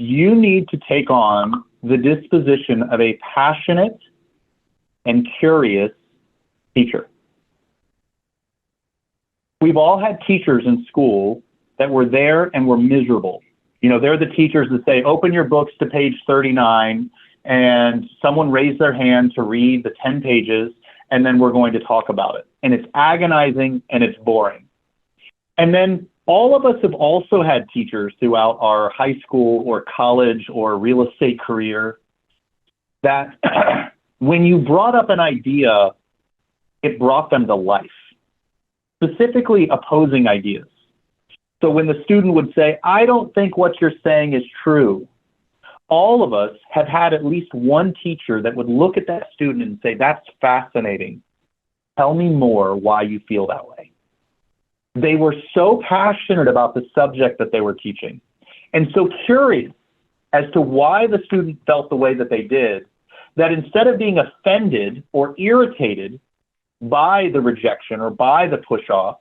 you need to take on the disposition of a passionate and curious teacher. We've all had teachers in school that were there and were miserable. You know, they're the teachers that say, open your books to page 39, and someone raised their hand to read the 10 pages, and then we're going to talk about it. And it's agonizing and it's boring. And then all of us have also had teachers throughout our high school or college or real estate career that when you brought up an idea, it brought them to life, specifically opposing ideas. So when the student would say, I don't think what you're saying is true, all of us have had at least one teacher that would look at that student and say, that's fascinating. Tell me more why you feel that way. They were so passionate about the subject that they were teaching and so curious as to why the student felt the way that they did, that instead of being offended or irritated by the rejection or by the push-off,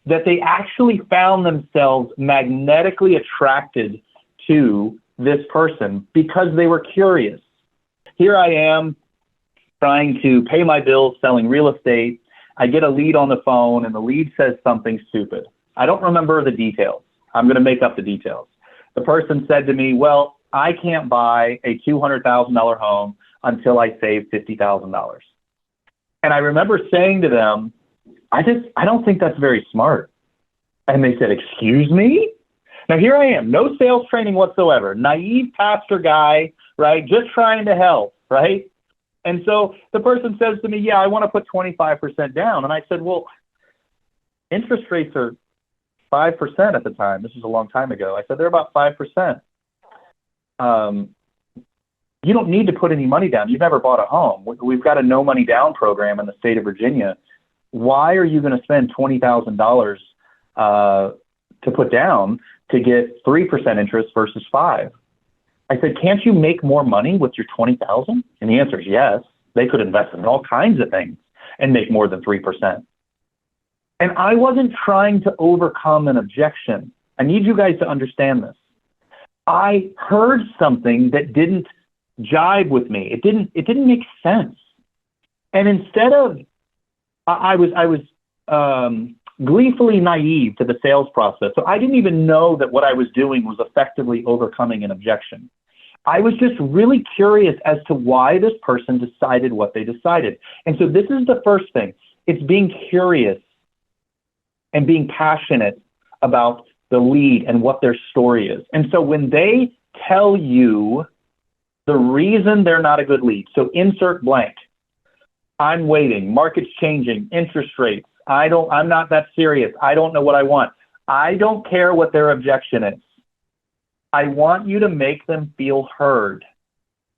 that they actually found themselves magnetically attracted to this person because they were curious. Here I am trying to pay my bills, selling real estate. I get a lead on the phone and the lead says something stupid. I don't remember the details. I'm going to make up the details. The person said to me, well, I can't buy a $200,000 home until I save $50,000. And I remember saying to them, I don't think that's very smart. And they said, excuse me? Now here I am, no sales training whatsoever, naive pastor guy, right? Just trying to help, right? And so the person says to me, yeah, I want to put 25% down. And I said, well, interest rates are 5% at the time. This is a long time ago. I said, they're about 5%. You don't need to put any money down. You've never bought a home. We've got a no money down program in the state of Virginia. Why are you going to spend $20,000 to put down to get 3% interest versus 5%? I said, can't you make more money with your $20,000? And the answer is yes. They could invest in all kinds of things and make more than 3%. And I wasn't trying to overcome an objection. I need you guys to understand this. I heard something that didn't jibe with me. It didn't make sense. And instead of, I was gleefully naive to the sales process. So I didn't even know that what I was doing was effectively overcoming an objection. I was just really curious as to why this person decided what they decided. And so this is the first thing. It's being curious and being passionate about the lead and what their story is. And so when they tell you the reason they're not a good lead, so insert blank, I'm waiting, market's changing, interest rates, I'm not that serious, I don't know what I want. I don't care what their objection is. I want you to make them feel heard,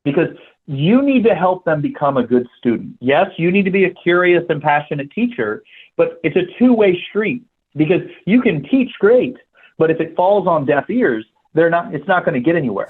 because you need to help them become a good student. Yes, you need to be a curious and passionate teacher, but it's a two-way street, because you can teach great, but if it falls on deaf ears, it's not going to get anywhere.